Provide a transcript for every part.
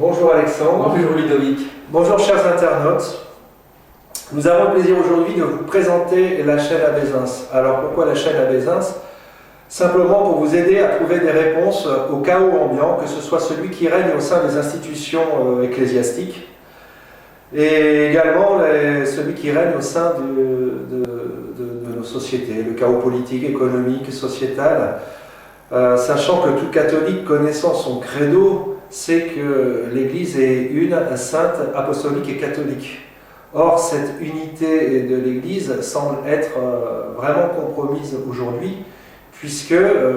Bonjour Alexandre. Bonjour Ludovic. Bonjour chers internautes. Nous avons le plaisir aujourd'hui de vous présenter la chaîne Abésins. Alors pourquoi la chaîne Abésins? Simplement pour vous aider à trouver des réponses au chaos ambiant, que ce soit celui qui règne au sein des institutions ecclésiastiques et également celui qui règne au sein de nos sociétés, le chaos politique, économique, sociétal. Sachant que tout catholique connaissant son credo sait que l'Église est une, sainte, apostolique et catholique. Or, cette unité de l'Église semble être vraiment compromise aujourd'hui, puisque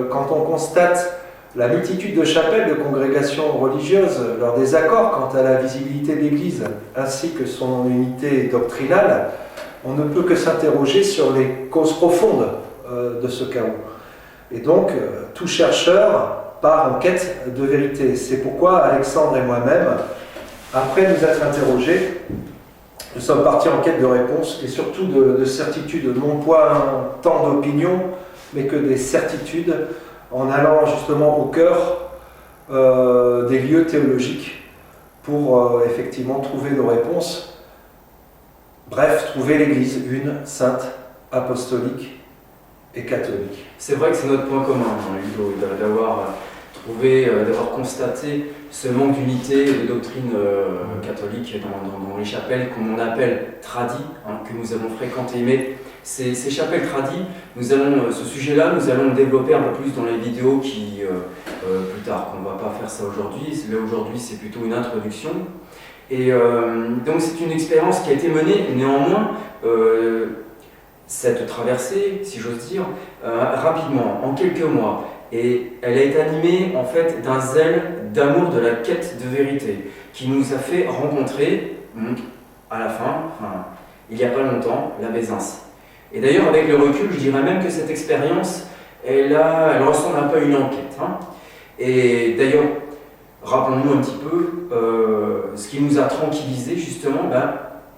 quand on constate la multitude de chapelles de congrégations religieuses, leur désaccord quant à la visibilité de l'Église, ainsi que son unité doctrinale, on ne peut que s'interroger sur les causes profondes de ce chaos. Et donc, tout chercheur part en quête de vérité. C'est pourquoi Alexandre et moi-même, après nous être interrogés, nous sommes partis en quête de réponses et surtout de certitudes, non point tant d'opinions, mais que des certitudes, en allant justement au cœur des lieux théologiques pour effectivement trouver nos réponses. Bref, trouver l'Église une, sainte, apostolique et catholique. C'est vrai que c'est notre point commun, Ludo, d'avoir trouvé, d'avoir constaté ce manque d'unité de doctrine catholique dans les chapelles qu'on appelle tradies, que nous avons fréquentées. Mais ces chapelles tradies, ce sujet-là, nous allons le développer un peu plus dans les vidéos qui, plus tard, qu'on ne va pas faire ça aujourd'hui. Là, aujourd'hui, c'est plutôt une introduction. Et donc, c'est une expérience qui a été menée, néanmoins, cette traversée, si j'ose dire, rapidement, en quelques mois. Et elle a été animée, en fait, d'un zèle d'amour de la quête de vérité, qui nous a fait rencontrer, à la fin, il n'y a pas longtemps, l'Abésins. Et d'ailleurs, avec le recul, je dirais même que cette expérience, elle ressemble un peu à une enquête. Et d'ailleurs, rappelons-nous un petit peu, ce qui nous a tranquillisés, justement,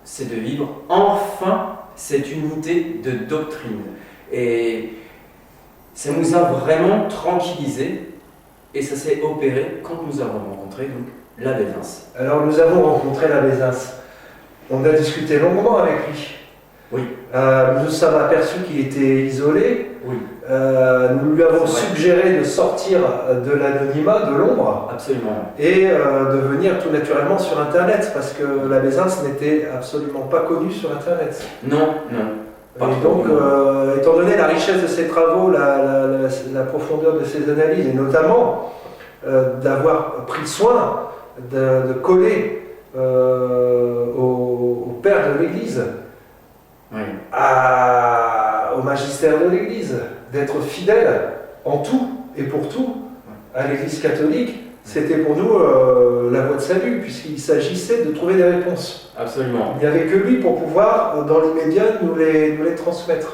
c'est de vivre enfin cette unité de doctrine. Et ça nous a vraiment tranquillisés, et ça s'est opéré quand nous avons rencontré l'Abésins. Alors nous avons rencontré l'Abésins. On a discuté longuement avec lui. Oui. Nous nous sommes aperçus qu'il était isolé. Oui. Nous lui avons suggéré de sortir de l'anonymat, de l'ombre. Absolument. Et de venir tout naturellement sur Internet, parce que l'Abésins n'était absolument pas connu sur Internet. Non, non. Et donc, étant donné la richesse de ses travaux, la profondeur de ses analyses, et notamment d'avoir pris soin de coller au père de l'Église, oui, au magistère de l'Église, d'être fidèle en tout et pour tout à l'Église catholique, c'était pour nous la voie de salut, puisqu'il s'agissait de trouver des réponses. Absolument. Il n'y avait que lui pour pouvoir, dans l'immédiat, nous les transmettre.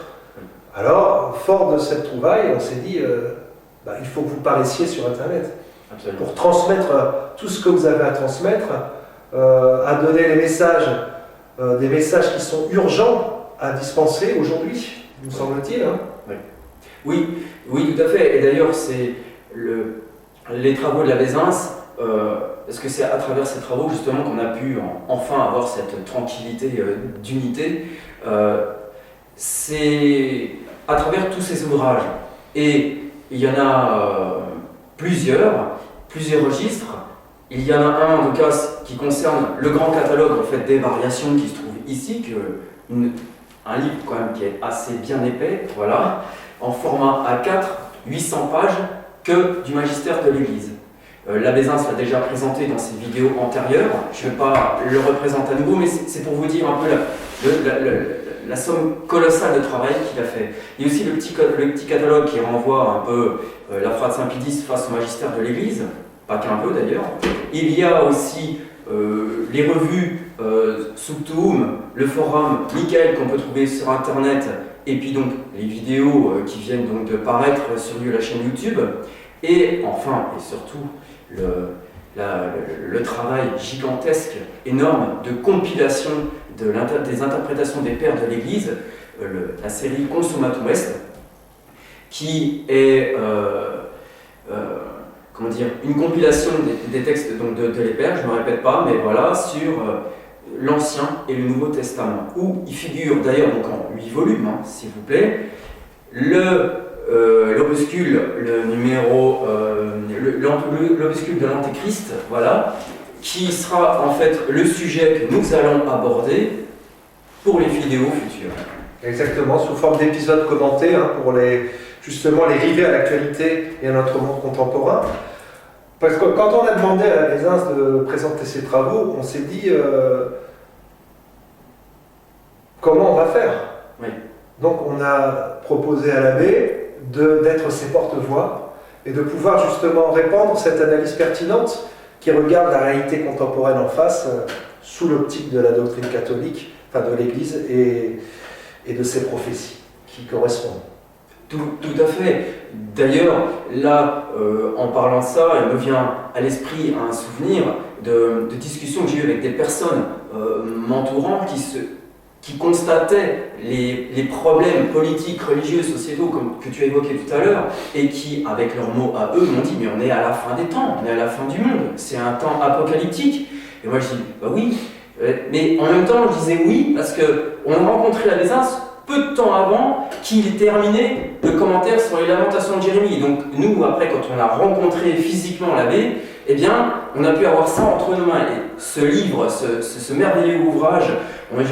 Alors, fort de cette trouvaille, on s'est dit, il faut que vous paraissiez sur Internet. Absolument. Pour transmettre tout ce que vous avez à transmettre, à donner les messages, des messages qui sont urgents à dispenser aujourd'hui, nous semble-t-il. Oui, tout à fait. Et d'ailleurs, c'est les travaux de l'Abésins, parce que c'est à travers ces travaux justement qu'on a pu enfin avoir cette tranquillité d'unité. C'est à travers tous ces ouvrages. Et il y en a plusieurs registres. Il y en a un en tout cas qui concerne le grand catalogue en fait, des variations qui se trouve ici, un livre quand même qui est assez bien épais, voilà, en format A4, 800 pages, que du magistère de l'Église. L'Abésins l'a déjà présenté dans ses vidéos antérieures, je ne vais pas le représenter à nouveau, mais c'est pour vous dire un peu la somme colossale de travail qu'il a fait. Il y a aussi le petit catalogue qui renvoie un peu la Frate Saint-Pédis face au magistère de l'Église, pas qu'un peu d'ailleurs. Il y a aussi les revues Subtuum, le forum Michael qu'on peut trouver sur internet, et puis donc les vidéos qui viennent donc de paraître sur la chaîne YouTube, et enfin et surtout le travail gigantesque, énorme de compilation des interprétations des pères de l'Église, la série Consumatum Est, qui est comment dire, une compilation des textes donc, de l'Épère, je ne me répète pas, mais voilà, sur l'Ancien et le Nouveau Testament, où il figure d'ailleurs donc en 8 volumes, hein, s'il vous plaît, l'opuscule, l'opuscule de l'Antéchrist, voilà, qui sera en fait le sujet que nous allons aborder pour les vidéos futures. Exactement, sous forme d'épisodes commentés, hein, pour justement les river à l'actualité et à notre monde contemporain. Parce que quand on a demandé à la Bézins de présenter ses travaux, on s'est dit comment on va faire. Oui. Donc on a proposé à l'abbé d'être ses porte-voix et de pouvoir justement répandre cette analyse pertinente qui regarde la réalité contemporaine en face sous l'optique de la doctrine catholique, enfin de l'Église et de ses prophéties qui correspondent. Tout à fait. D'ailleurs, là, en parlant de ça, il me vient à l'esprit un souvenir de discussions que j'ai eues avec des personnes m'entourant qui constataient les problèmes politiques, religieux, sociétaux, comme que tu as évoqué tout à l'heure, et qui, avec leurs mots à eux, m'ont dit « mais on est à la fin des temps, on est à la fin du monde, c'est un temps apocalyptique ». Et moi je dis « bah oui ». Mais en même temps, je disais oui, parce qu'on a rencontré la Bézins peu de temps avant qu'il ait terminé le commentaire sur les lamentations de Jérémie. Donc nous, après, quand on a rencontré physiquement l'abbé, eh bien, on a pu avoir ça entre nos mains. Et ce livre, ce merveilleux ouvrage, on a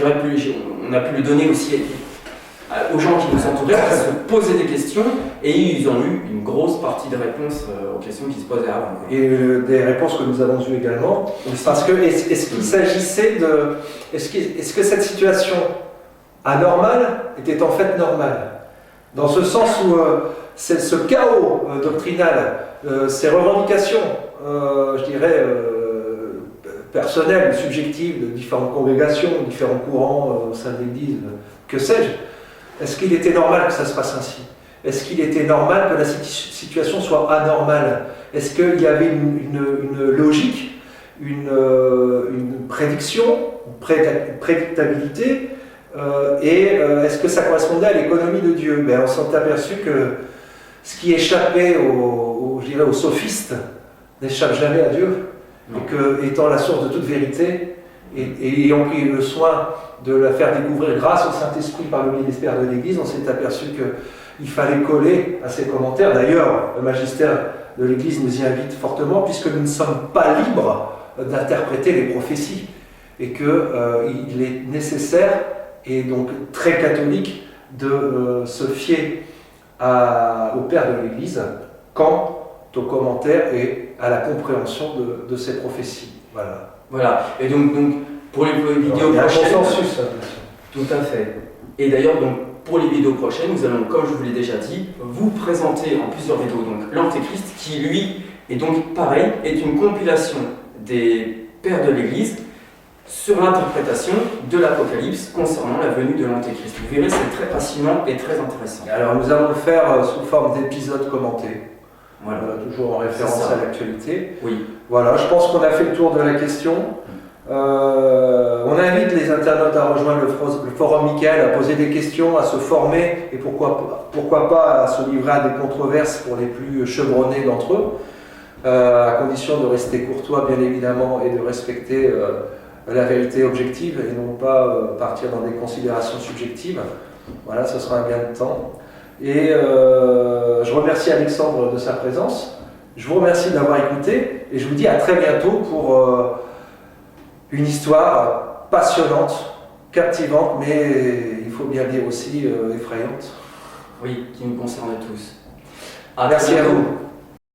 pu le donner aussi aux gens qui nous entouraient, qui se posaient des questions, et ils ont eu une grosse partie de réponses aux questions qui se posaient avant. Et des réponses que nous avons eues également. Parce que, est-ce qu'il s'agissait de... Est-ce que cette situation anormale était en fait normale? Dans ce sens où ce chaos doctrinal, ces revendications, je dirais, personnelles, subjectives de différentes congrégations, différents courants au sein de l'Église, que sais-je, est-ce qu'il était normal que ça se passe ainsi? Est-ce qu'il était normal que la situation soit anormale? Est-ce qu'il y avait une logique, une prédiction, une prédictabilité, et est-ce que ça correspondait à l'économie de Dieu? On s'est aperçu que ce qui échappait aux sophistes n'échappe jamais à Dieu, et que, étant la source de toute vérité, et ayant pris le soin de la faire découvrir grâce au Saint-Esprit par le ministère de l'Église, on s'est aperçu qu'il fallait coller à ces commentaires. D'ailleurs, le magistère de l'Église nous y invite fortement, puisque nous ne sommes pas libres d'interpréter les prophéties, et qu'il est nécessaire, et donc très catholique, de se fier au Père de l'Église quant aux commentaires et à la compréhension de ces prophéties. Voilà. Et donc pour les vidéos prochaines... Il y a un consensus. Tout à fait. Et d'ailleurs, donc, pour les vidéos prochaines, nous allons, comme je vous l'ai déjà dit, vous présenter en plusieurs vidéos donc l'Antéchrist, qui lui est donc pareil, est une compilation des pères de l'Église sur l'interprétation de l'Apocalypse concernant la venue de l'Antéchrist. Vous verrez, c'est très fascinant et très intéressant. Alors nous allons le faire sous forme d'épisodes commentés. Voilà, toujours en référence à l'actualité. Oui. Voilà, je pense qu'on a fait le tour de la question. On invite les internautes à rejoindre le forum Michael, à poser des questions, à se former et pourquoi pas à se livrer à des controverses pour les plus chevronnés d'entre eux, à condition de rester courtois bien évidemment et de respecter la vérité objective et non pas partir dans des considérations subjectives. Voilà, ce sera un gain de temps. Et je remercie Alexandre de sa présence. Je vous remercie de l'avoir écouté et je vous dis à très bientôt pour une histoire passionnante, captivante, mais il faut bien dire aussi effrayante. Oui, qui nous concerne tous. Merci à vous.